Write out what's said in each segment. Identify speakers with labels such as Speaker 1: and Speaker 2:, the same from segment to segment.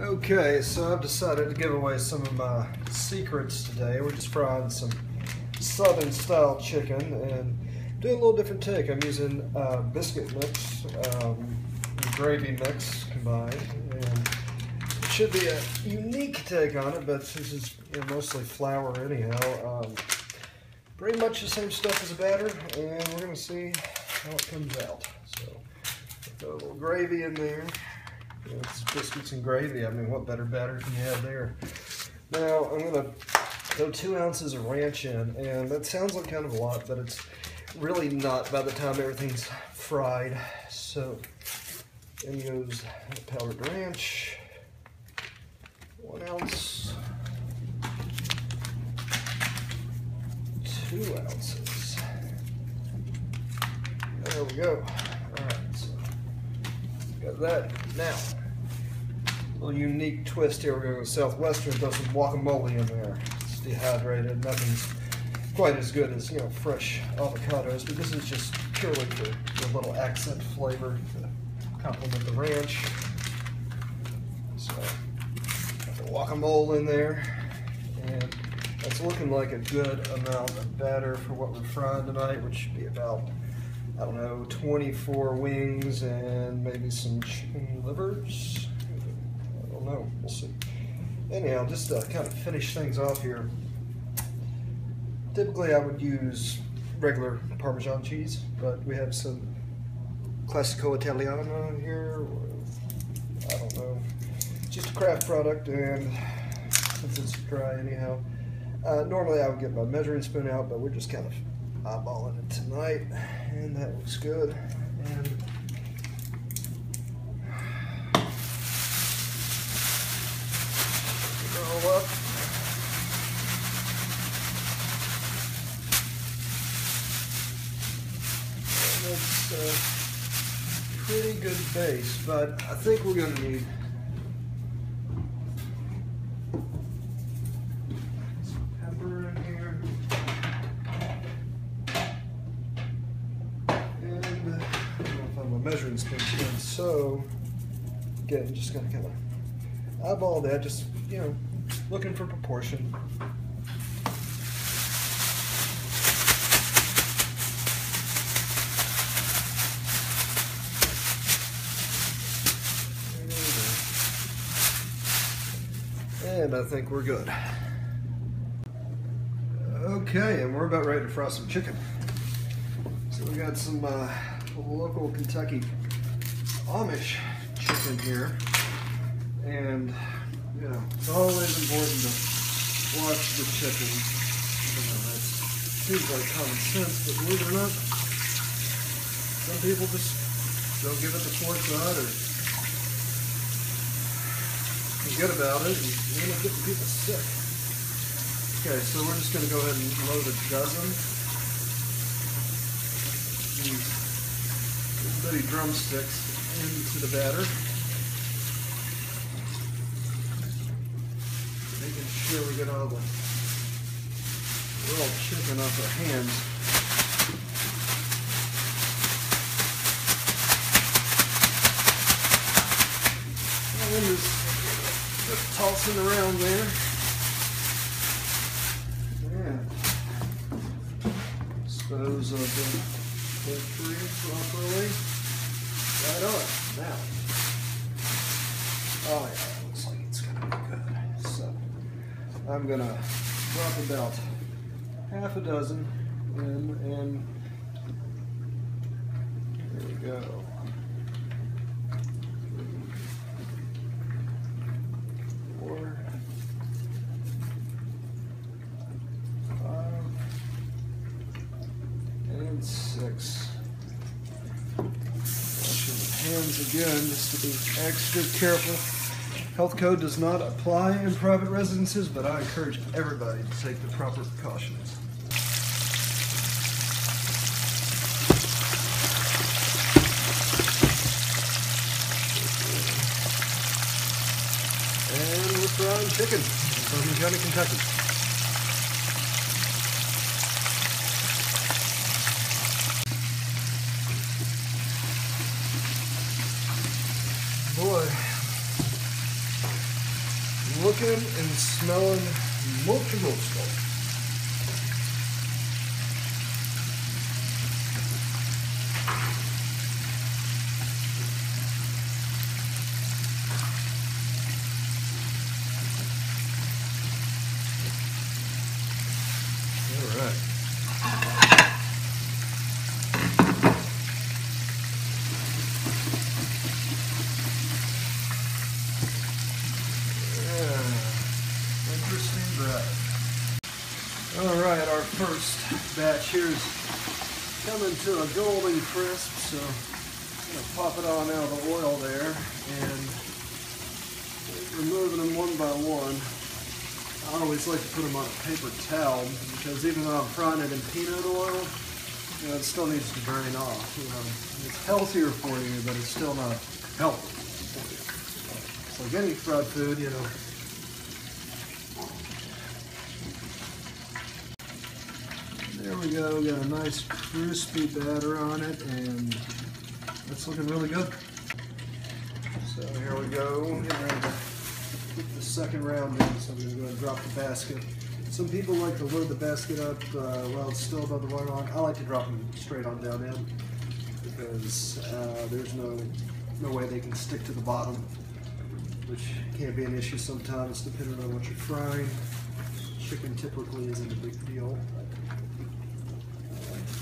Speaker 1: Okay, so I've decided to give away some of my secrets today. We're just frying some Southern style chicken and doing a little different take. I'm using biscuit mix, and gravy mix combined, and it should be a unique take on it, but this is mostly flour anyhow. Pretty much the same stuff as a batter, and we're going to see how it comes out. So, throw a little gravy in there. It's biscuits and gravy. I mean, what better batter can you have there? Now, I'm going to throw 2 ounces of ranch in, and that sounds like kind of a lot, but it's really not by the time everything's fried. So, in goes powdered ranch, 1 ounce, 2 ounces. There we go. Alright, so got that. Now, a little unique twist here. We're going to go Southwestern, throw some guacamole in there. It's dehydrated. Nothing's quite as good as, fresh avocados, but this is just purely for a little accent flavor to complement the ranch. So, got the guacamole in there, and that's looking like a good amount of batter for what we're frying tonight, which should be about, I don't know, 24 wings and maybe some chicken livers. I don't know, we'll see. Anyhow, just to kind of finish things off here, typically I would use regular Parmesan cheese, but we have some Classico Italiano here, I don't know, just a craft product, and since it's dry anyhow, normally I would get my measuring spoon out, but we're just kind of eyeballing it tonight, and that looks good. And roll up. And that's a pretty good base, but I think we're going to need some pepper in here. Measuring spoon again. So again, just gonna kind of eyeball that, just looking for proportion. And I think we're good. Okay, and we're about ready to fry some chicken. So we got some local Kentucky Amish chicken here, and it's always important to watch the chicken. That seems like common sense, but believe it or not, some people just don't give it the forethought or forget about it, and you end up getting people sick. Okay, so we're just going to go ahead and load a dozen. Little drumsticks into the batter, making sure we get all the raw chicken off our hands. And just tossing around there. And dispose of the poultry properly. Right on. Now. Oh yeah, looks like it's gonna be good. So I'm gonna drop about half a dozen in, and there we go. 4, 5, and 6. Hands again, just to be extra careful. Health code does not apply in private residences, but I encourage everybody to take the proper precautions. And we're frying chicken from Kentucky. boy, looking and smelling mucho gusto. All right. All right, our first batch here is coming to a golden crisp, so I'm going to pop it on out of the oil there and removing them one by one. I always like to put them on a paper towel because even though I'm frying it in peanut oil, you know, it still needs to drain off. You know, it's healthier for you, but it's still not healthy for you. It's like any fried food, you know. There we go, we got a nice crispy batter on it, and that's looking really good. So here we go, getting ready to put the second round in, so I'm going to go ahead and drop the basket. Some people like to load the basket up while it's still above the water line. I like to drop them straight on down in, because there's no way they can stick to the bottom, which can be an issue sometimes depending on what you're frying. Chicken typically isn't a big deal.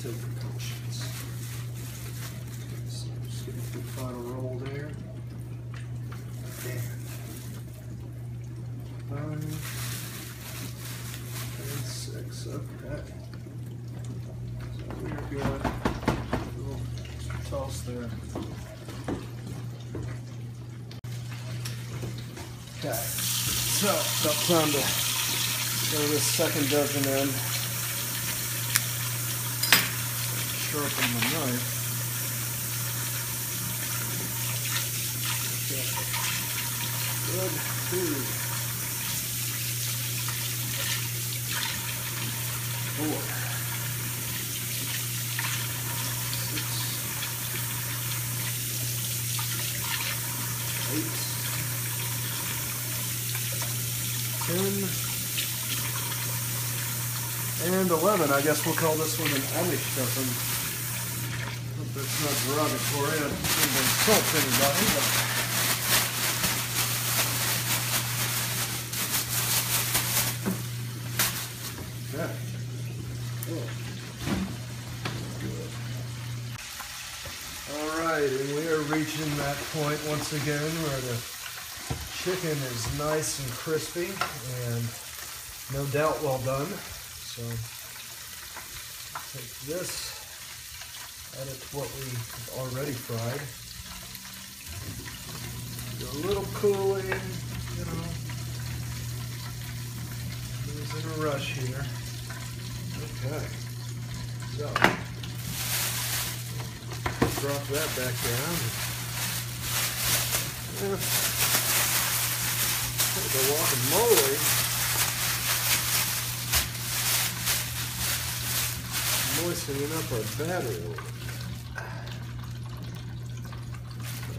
Speaker 1: Take precautions. So just getting to the final roll there. And 5 and 6. Okay. So we're good. We'll toss there. Okay. So about time to throw this second dozen in. Sharpen the knife. Okay. Good. 2, 4, 6, 8, 10, and 11. I guess we'll call this one an Amish stuffing. Hope that's not derogatory. I don't want to insult anybody, but yeah. Oh. Good. All right, and we are reaching that point once again where the chicken is nice and crispy and no doubt well done. So take this, add it to what we've already fried. Do a little cooling, you know. Who's in a rush here? Okay. So drop that back down. Take the guacamole. Moistening up our batter a little bit.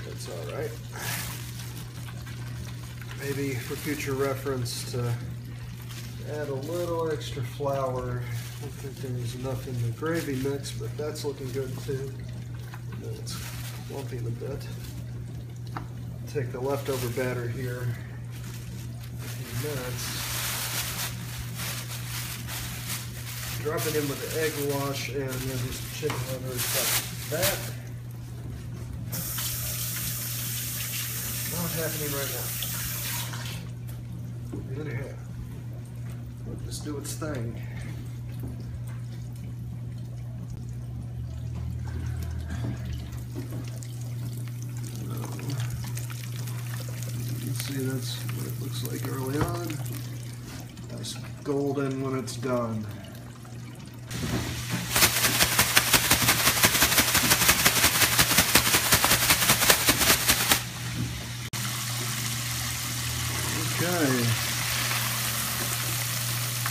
Speaker 1: That's all right. Maybe for future reference to add a little extra flour. I don't think there's enough in the gravy mix, but that's looking good too. And then it's lumping a bit. Take the leftover batter here in a few minutes. Drop it in with the egg wash and then just chicken livers like that. Not happening right now. Anyhow, let this do its thing. You can see that's what it looks like early on. Nice golden when it's done. Okay,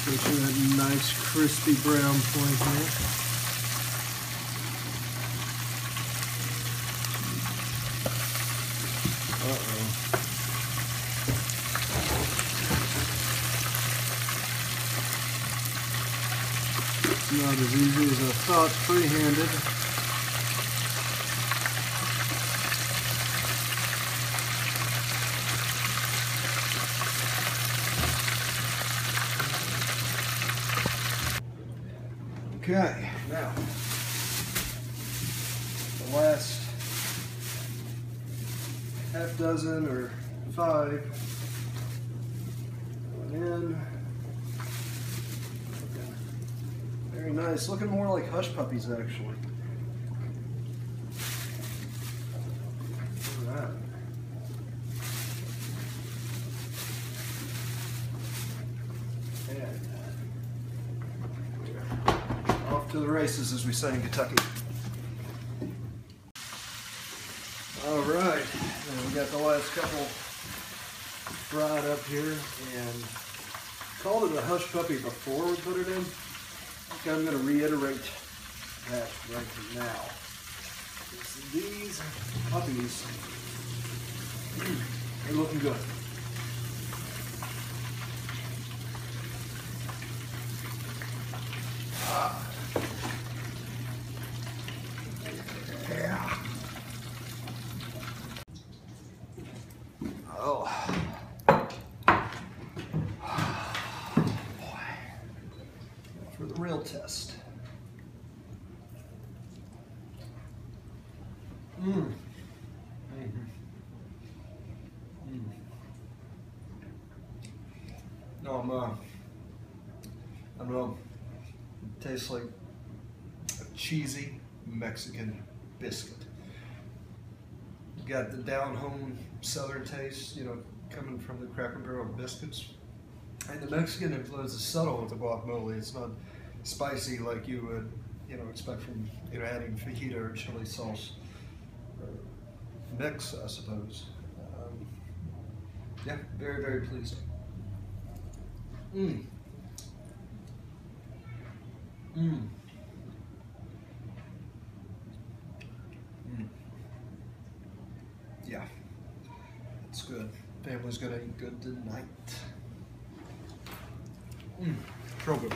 Speaker 1: taking that nice crispy brown point here. Not as easy as I thought free-handed. Okay, now the last half dozen or 5 going in. Very nice, looking more like hush puppies actually. Look at that. And off to the races, as we say in Kentucky. All right, and we got the last couple fried up here, and called it a hush puppy before we put it in. Okay, I'm going to reiterate that right now. These puppies, they're looking good. Yeah. Oh. Boy. For the real test. No, I don't know. It tastes like a cheesy Mexican biscuit. You got the down-home southern taste, you know, coming from the Cracker Barrel biscuits. And the Mexican influence is subtle with the guacamole. It's not spicy like you would, you know, expect from, you know, adding fajita or chili sauce mix, I suppose. Yeah, very, very pleased. Yeah, it's good. Family's gonna eat good tonight. Real good.